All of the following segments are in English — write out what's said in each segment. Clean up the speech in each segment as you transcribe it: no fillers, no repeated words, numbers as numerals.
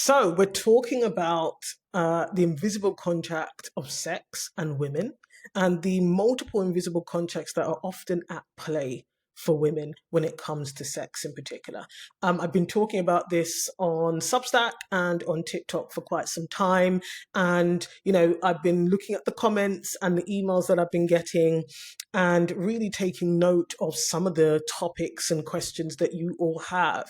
So we're talking about the invisible contract of sex and women, and the multiple invisible contracts that are often at play for women when it comes to sex in particular. I've been talking about this on Substack and on TikTok for quite some time. And, I've been looking at the comments and the emails that I've been getting and really taking note of some of the topics and questions that you all have.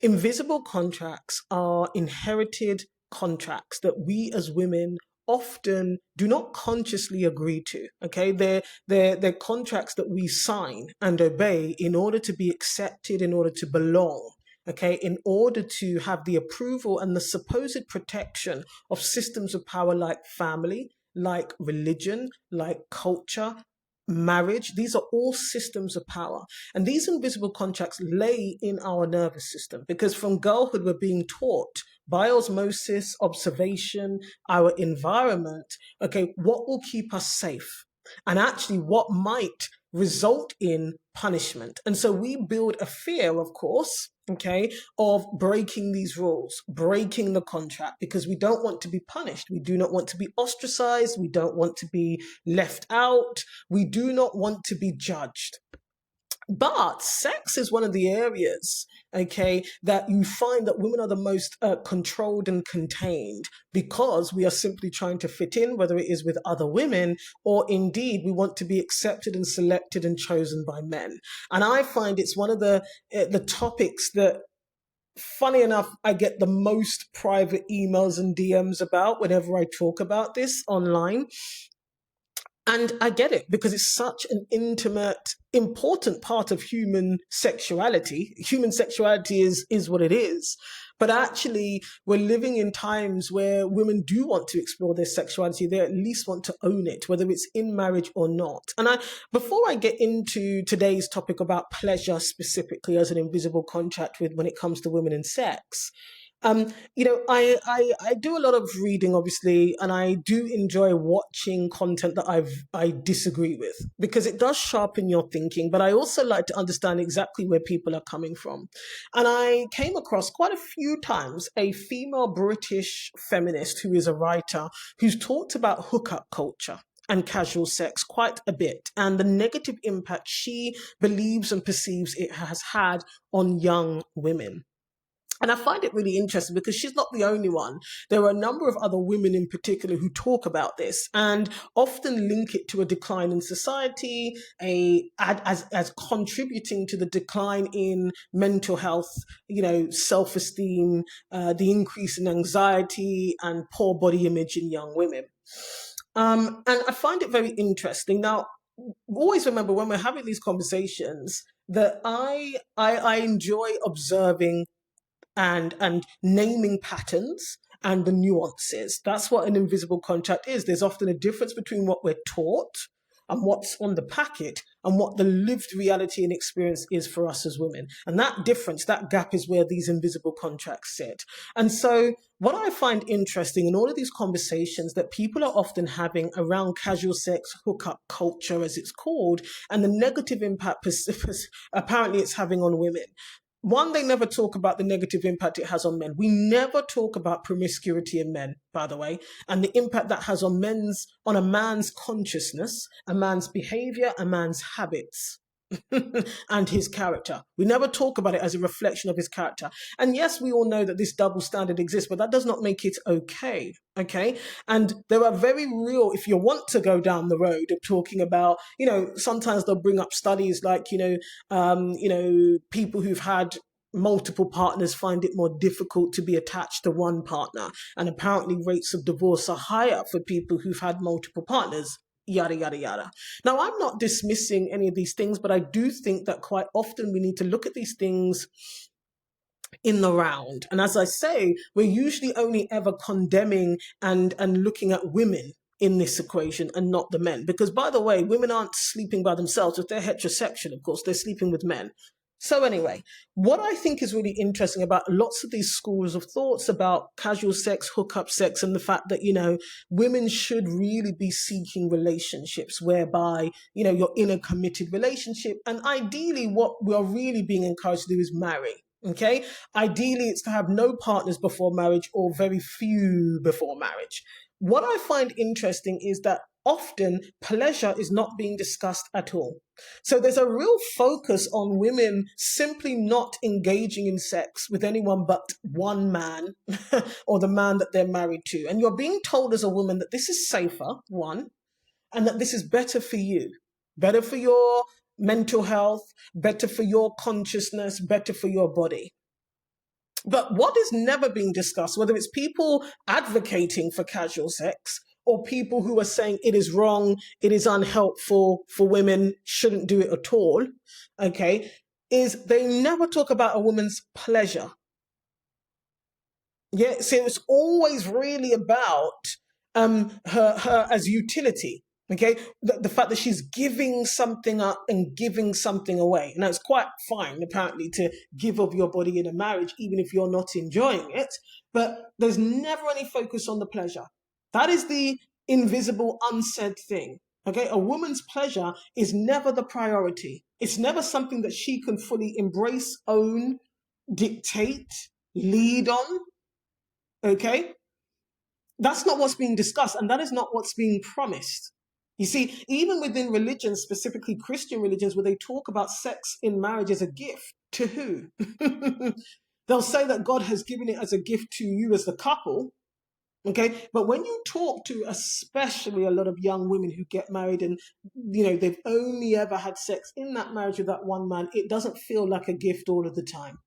Invisible contracts are inherited contracts that we as women often do not consciously agree to. Okay, they're contracts that we sign and obey in order to be accepted, in order to belong. Okay, in order to have the approval and the supposed protection of systems of power like family, like religion, like culture, marriage. These are all systems of power. And these invisible contracts lay in our nervous system because from girlhood, we're being taught by osmosis, observation, our environment, okay, what will keep us safe? And actually, what might result in punishment. And so we build a fear, of course, okay, of breaking these rules, breaking the contract, because we don't want to be punished. We do not want to be ostracized. We don't want to be left out. We do not want to be judged. But sex is one of the areas, okay, that you find that women are the most controlled and contained because we are simply trying to fit in, whether it is with other women or indeed we want to be accepted and selected and chosen by men. And I find it's one of the topics that, funny enough, I get the most private emails and DMs about whenever I talk about this online. And I get it because it's such an intimate, important part of human sexuality. Human sexuality is what it is. But actually, we're living in times where women do want to explore their sexuality. They at least want to own it, whether it's in marriage or not. And before I get into today's topic about pleasure specifically as an invisible contract when it comes to women and sex, I do a lot of reading, obviously, and I do enjoy watching content that I disagree with because it does sharpen your thinking. But I also like to understand exactly where people are coming from. And I came across quite a few times a female British feminist who is a writer who's talked about hookup culture and casual sex quite a bit, and the negative impact she believes and perceives it has had on young women. And I find it really interesting because she's not the only one. There are a number of other women in particular who talk about this and often link it to a decline in society, as contributing to the decline in mental health, self-esteem, the increase in anxiety and poor body image in young women. And I find it very interesting. Now, always remember when we're having these conversations that I enjoy observing and naming patterns and the nuances. That's what an invisible contract is. There's often a difference between what we're taught and what's on the packet and what the lived reality and experience is for us as women. And that difference, that gap is where these invisible contracts sit. And so what I find interesting in all of these conversations that people are often having around casual sex, hookup culture, as it's called, and the negative impact apparently it's having on women. One, they never talk about the negative impact it has on men. We never talk about promiscuity in men, by the way, and the impact that has on a man's consciousness, a man's behavior, a man's habits. And his character. We never talk about it as a reflection of his character. And yes, we all know that this double standard exists, but that does not make it okay. Okay. And there are very real, if you want to go down the road of talking about, sometimes they'll bring up studies like, people who've had multiple partners find it more difficult to be attached to one partner. And apparently rates of divorce are higher for people who've had multiple partners. Yada, yada, yada. Now, I'm not dismissing any of these things, but I do think that quite often we need to look at these things in the round. And as I say, we're usually only ever condemning and looking at women in this equation and not the men. Because, by the way, women aren't sleeping by themselves. If they're heterosexual, of course, they're sleeping with men. So anyway, what I think is really interesting about lots of these schools of thoughts about casual sex, hookup sex, and the fact that, women should really be seeking relationships whereby, you're in a committed relationship. And ideally, what we are really being encouraged to do is marry. Okay. Ideally, it's to have no partners before marriage or very few before marriage. What I find interesting is that often pleasure is not being discussed at all. So there's a real focus on women simply not engaging in sex with anyone but one man or the man that they're married to. And you're being told as a woman that this is safer, one, and that this is better for you, better for your mental health, better for your consciousness, better for your body. But what is never being discussed, whether it's people advocating for casual sex or people who are saying it is wrong, it is unhelpful for women, shouldn't do it at all, okay, is they never talk about a woman's pleasure. Yeah, so it's always really about her as utility. Okay, the fact that she's giving something up and giving something away. Now it's quite fine, apparently, to give up your body in a marriage, even if you're not enjoying it. But there's never any focus on the pleasure. That is the invisible, unsaid thing. Okay, a woman's pleasure is never the priority. It's never something that she can fully embrace, own, dictate, lead on. Okay, that's not what's being discussed, and that is not what's being promised. You see, even within religions, specifically Christian religions, where they talk about sex in marriage as a gift, to who? They'll say that God has given it as a gift to you as the couple. Okay, but when you talk to especially a lot of young women who get married and they've only ever had sex in that marriage with that one man, it doesn't feel like a gift all of the time.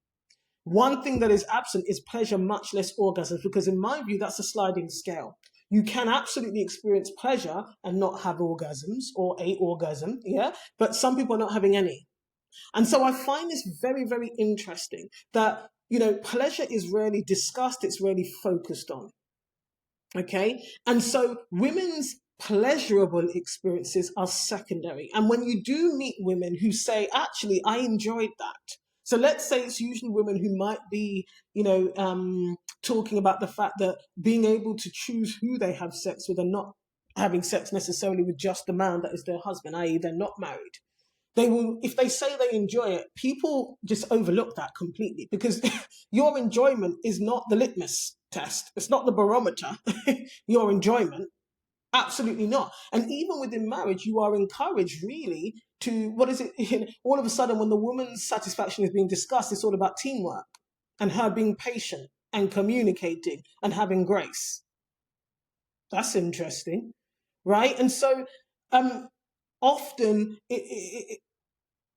One thing that is absent is pleasure, much less orgasms, because in my view, that's a sliding scale. You can absolutely experience pleasure and not have orgasms or a orgasm, yeah, but some people are not having any. And so I find this very, very interesting that, pleasure is rarely discussed, it's rarely focused on. Okay. And so women's pleasurable experiences are secondary. And when you do meet women who say, actually, I enjoyed that. So let's say it's usually women who might be, talking about the fact that being able to choose who they have sex with and not having sex necessarily with just the man that is their husband, i.e. they're not married. They will, if they say they enjoy it, people just overlook that completely because your enjoyment is not the litmus test. It's not the barometer. Your enjoyment, absolutely not. And even within marriage, you are encouraged really to, what is it? All of a sudden, when the woman's satisfaction is being discussed, it's all about teamwork and her being patient and communicating and having grace. That's interesting, right? And so, often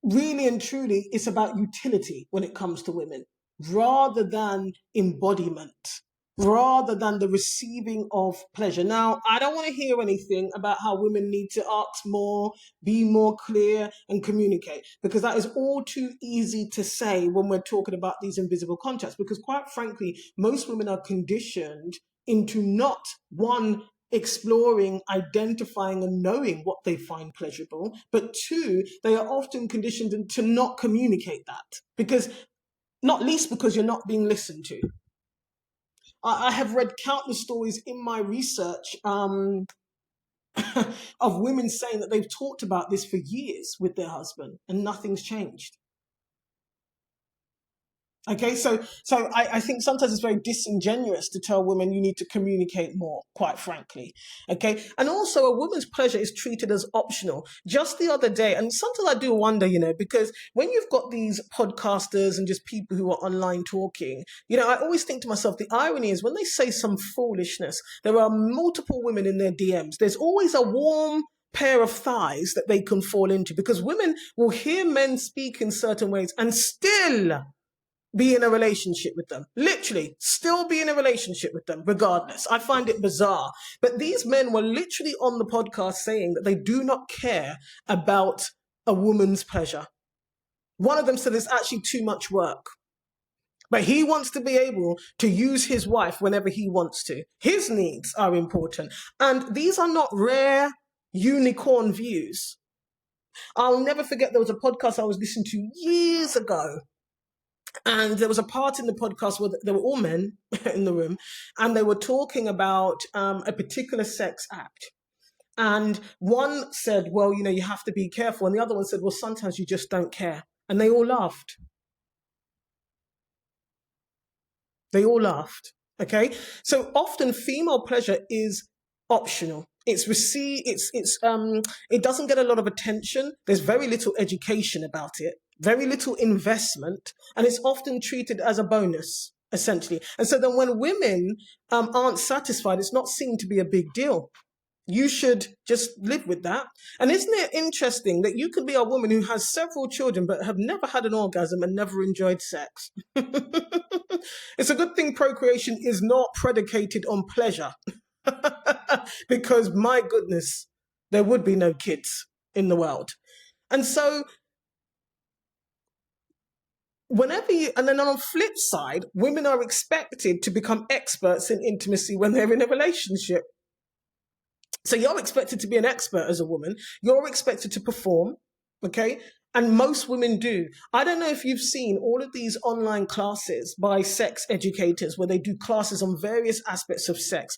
really and truly, it's about utility when it comes to women, rather than embodiment, rather than the receiving of pleasure. Now, I don't want to hear anything about how women need to ask more, be more clear, and communicate, because that is all too easy to say when we're talking about these invisible contracts, because quite frankly, most women are conditioned into not, one, exploring, identifying and knowing what they find pleasurable, but two, they are often conditioned to not communicate that, because not least because you're not being listened to. I have read countless stories in my research of women saying that they've talked about this for years with their husband and nothing's changed. Okay, so I think sometimes it's very disingenuous to tell women you need to communicate more, quite frankly. Okay, and also a woman's pleasure is treated as optional. Just the other day, and sometimes I do wonder, because when you've got these podcasters and just people who are online talking, I always think to myself, the irony is when they say some foolishness, there are multiple women in their DMs. There's always a warm pair of thighs that they can fall into, because women will hear men speak in certain ways and still be in a relationship with them. Literally, still be in a relationship with them, regardless. I find it bizarre. But these men were literally on the podcast saying that they do not care about a woman's pleasure. One of them said it's actually too much work. But he wants to be able to use his wife whenever he wants to. His needs are important. And these are not rare unicorn views. I'll never forget, there was a podcast I was listening to years ago. And there was a part in the podcast where there were all men in the room, and they were talking about a particular sex act. And one said, well, you have to be careful. And the other one said, well, sometimes you just don't care. And they all laughed. They all laughed. Okay. So often female pleasure is optional. It doesn't get a lot of attention. There's very little education about it, very little investment, and it's often treated as a bonus, essentially. And so then when women aren't satisfied, it's not seen to be a big deal. You should just live with that. And isn't it interesting that you could be a woman who has several children but have never had an orgasm and never enjoyed sex? It's a good thing procreation is not predicated on pleasure. Because my goodness, there would be no kids in the world. And so and then on the flip side, women are expected to become experts in intimacy when they're in a relationship. So you're expected to be an expert as a woman. You're expected to perform, okay? And most women do. I don't know if you've seen all of these online classes by sex educators where they do classes on various aspects of sex.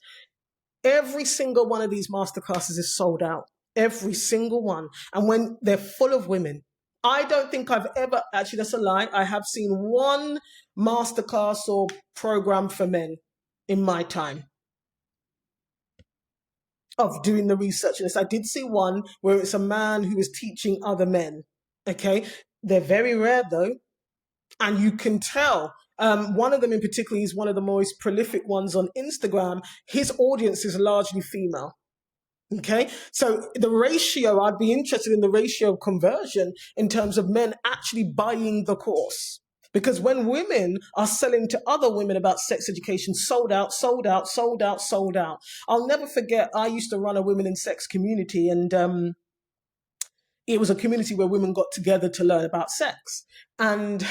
Every single one of these masterclasses is sold out. Every single one. And when they're full of women, I don't think I've ever, actually that's a lie, I have seen one masterclass or program for men in my time of doing the research on this. I did see one where it's a man who is teaching other men. Okay. They're very rare though. And you can tell, one of them in particular is one of the most prolific ones on Instagram. His audience is largely female. Okay, so the ratio, I'd be interested in the ratio of conversion in terms of men actually buying the course. Because when women are selling to other women about sex education, sold out, sold out, sold out, sold out. I'll never forget, I used to run a women in sex community, and it was a community where women got together to learn about sex. And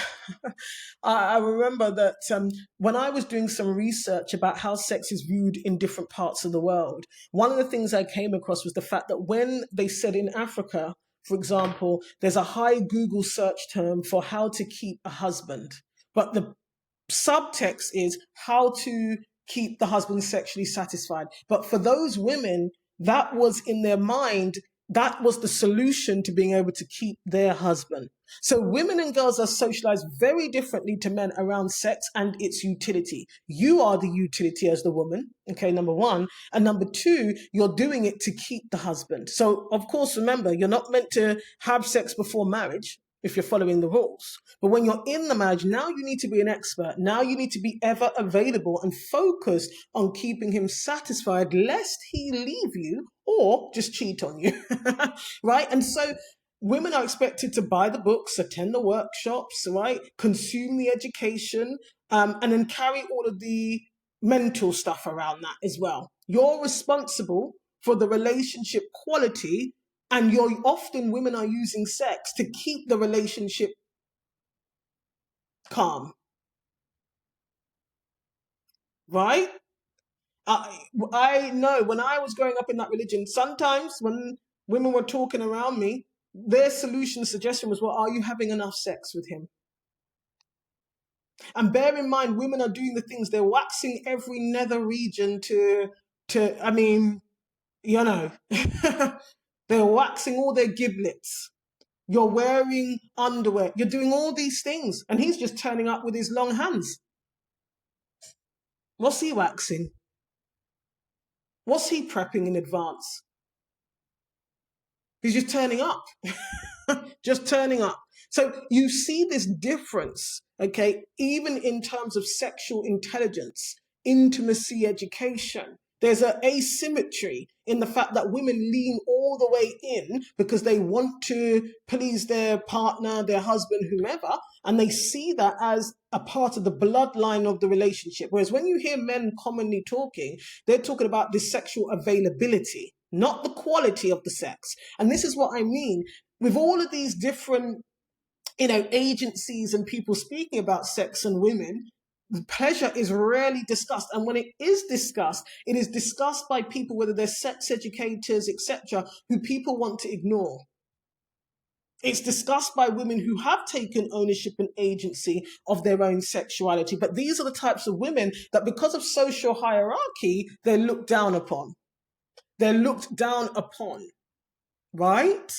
I remember that when I was doing some research about how sex is viewed in different parts of the world, one of the things I came across was the fact that when they said in Africa, for example, there's a high Google search term for how to keep a husband, but the subtext is how to keep the husband sexually satisfied. But for those women, that was in their mind, that was the solution to being able to keep their husband. So women and girls are socialized very differently to men around sex and its utility. You are the utility as the woman, okay, number one. And number two, you're doing it to keep the husband. So, of course, remember, you're not meant to have sex before marriage if you're following the rules. But when you're in the marriage, now you need to be an expert. Now you need to be ever available and focused on keeping him satisfied, lest he leave you or just cheat on you, right? And so women are expected to buy the books, attend the workshops, right? Consume the education, and then carry all of the mental stuff around that as well. You're responsible for the relationship quality, and women are using sex to keep the relationship calm, right? I know when I was growing up in that religion, sometimes when women were talking around me, their suggestion was, well, are you having enough sex with him? And bear in mind, women are doing the things, they're waxing every nether region I mean, you know, they're waxing all their giblets. You're wearing underwear. You're doing all these things. And he's just turning up with his long hands. What's he waxing? What's he prepping in advance? He's just turning up. Just turning up. So you see this difference, okay, even in terms of sexual intelligence, intimacy education. There's an asymmetry in the fact that women lean all the way in because they want to please their partner, their husband, whomever, and they see that as a part of the bloodline of the relationship. Whereas when you hear men commonly talking, they're talking about the sexual availability, not the quality of the sex. And this is what I mean. With all of these different, agencies and people speaking about sex and women, pleasure is rarely discussed. And when it is discussed by people, whether they're sex educators, etc., who people want to ignore. It's discussed by women who have taken ownership and agency of their own sexuality. But these are the types of women that, because of social hierarchy, they're looked down upon. They're looked down upon, right?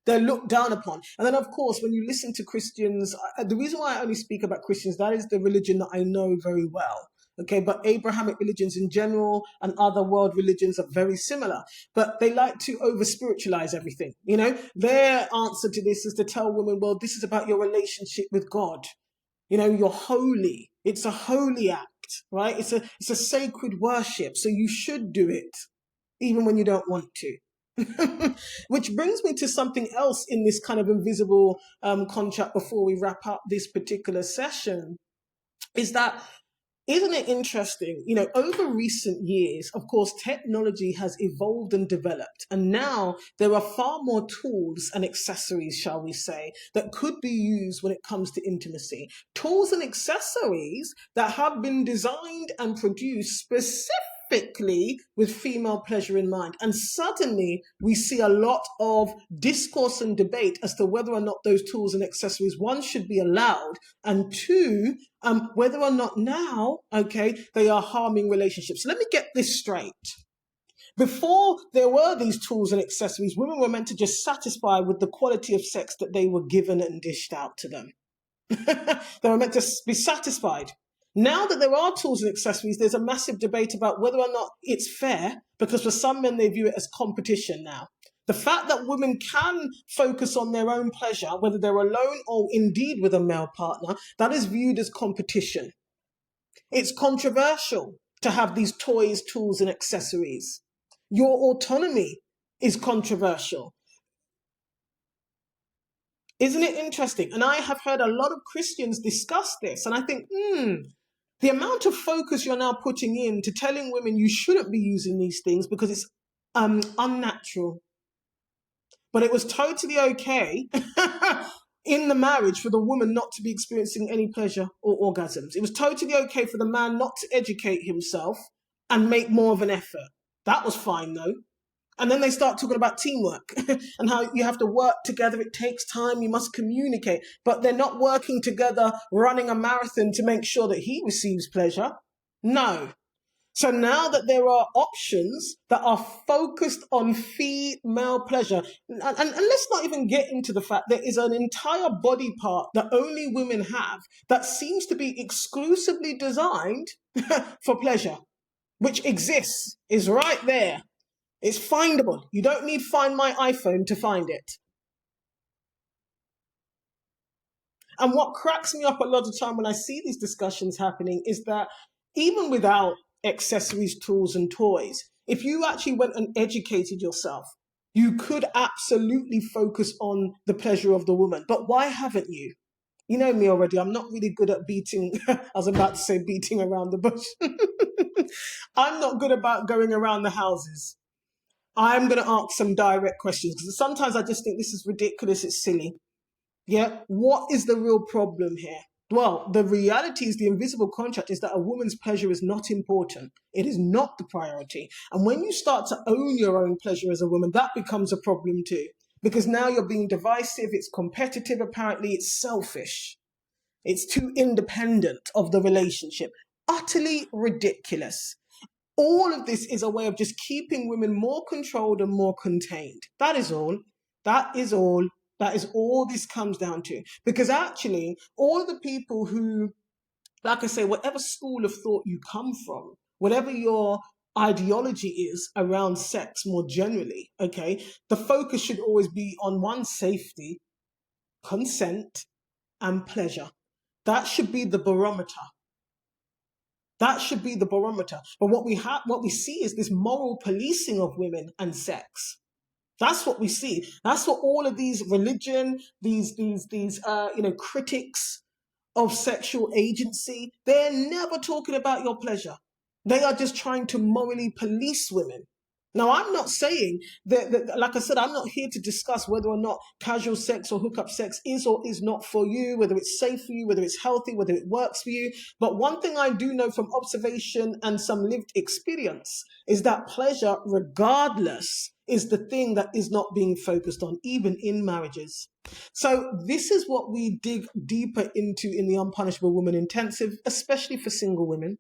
They're looked down upon. And then, of course, when you listen to Christians, the reason why I only speak about Christians, that is the religion that I know very well. Okay, but Abrahamic religions in general and other world religions are very similar. But they like to over spiritualize everything. You know, their answer to this is to tell women, well, this is about your relationship with God. You know, you're holy. It's a holy act, right? It's a sacred worship. So you should do it, even when you don't want to. Which brings me to something else in this kind of invisible contract before we wrap up this particular session, is that, isn't it interesting? You know, over recent years, of course, technology has evolved and developed, and now there are far more tools and accessories, shall we say, that could be used when it comes to intimacy. Tools and accessories that have been designed and produced specifically with female pleasure in mind. And suddenly we see a lot of discourse and debate as to whether or not those tools and accessories, one, should be allowed, and two, whether or not now, okay, they are harming relationships. So let me get this straight. Before there were these tools and accessories, women were meant to just satisfy with the quality of sex that they were given and dished out to them. They were meant to be satisfied. Now that there are tools and accessories, there's a massive debate about whether or not it's fair, because for some men, they view it as competition now. The fact that women can focus on their own pleasure, whether they're alone or indeed with a male partner, that is viewed as competition. It's controversial to have these toys, tools, and accessories. Your autonomy is controversial. Isn't it interesting? And I have heard a lot of Christians discuss this, and I think, the amount of focus you're now putting in to telling women you shouldn't be using these things because it's unnatural. But it was totally okay in the marriage for the woman not to be experiencing any pleasure or orgasms. It was totally okay for the man not to educate himself and make more of an effort. That was fine, though. And then they start talking about teamwork and how you have to work together. It takes time. You must communicate. But they're not working together, running a marathon to make sure that he receives pleasure. No. So now that there are options that are focused on female pleasure, and let's not even get into the fact there is an entire body part that only women have that seems to be exclusively designed for pleasure, which exists, is right there. It's findable. You don't need Find My iPhone to find it. And what cracks me up a lot of time when I see these discussions happening is that even without accessories, tools, and toys, if you actually went and educated yourself, you could absolutely focus on the pleasure of the woman. But why haven't you? You know me already. I'm not really good at beating, I was about to say beating around the bush. I'm not good about going around the houses. I'm going to ask some direct questions because sometimes I just think this is ridiculous. It's silly. Yeah. What is the real problem here? Well, the reality is the invisible contract is that a woman's pleasure is not important. It is not the priority. And when you start to own your own pleasure as a woman, that becomes a problem too. Because now you're being divisive. It's competitive. Apparently it's selfish. It's too independent of the relationship. Utterly ridiculous. All of this is a way of just keeping women more controlled and more contained. That is all. That is all. That is all this comes down to. Because actually, all of the people who, like I say, whatever school of thought you come from, whatever your ideology is around sex more generally, okay, the focus should always be on one, safety, consent, and pleasure. That should be the barometer. That should be the barometer. But what we see is this moral policing of women and sex. That's what we see. That's what all of these religion, these critics of sexual agency, they're never talking about your pleasure. They are just trying to morally police women. Now, I'm not saying that, like I said, I'm not here to discuss whether or not casual sex or hookup sex is or is not for you, whether it's safe for you, whether it's healthy, whether it works for you. But one thing I do know from observation and some lived experience is that pleasure, regardless, is the thing that is not being focused on, even in marriages. So this is what we dig deeper into in the Unpunishable Woman Intensive, especially for single women.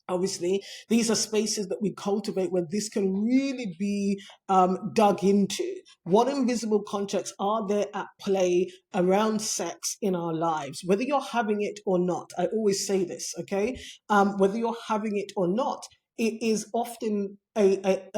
Obviously, these are spaces that we cultivate where this can really be dug into. What invisible contracts are there at play around sex in our lives, whether you're having it or not? I always say this, okay? Whether you're having it or not, it is often it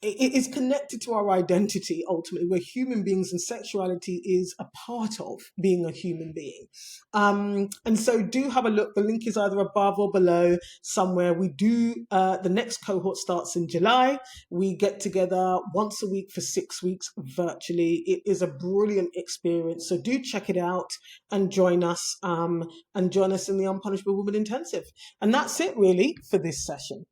is connected to our identity ultimately. We're human beings, and sexuality is a part of being a human being. And so do have a look. The link is either above or below somewhere. We do, the next cohort starts in July. We get together once a week for 6 weeks virtually. It is a brilliant experience. So do check it out and join us in the Unpunishable Woman Intensive. And that's it really for this session.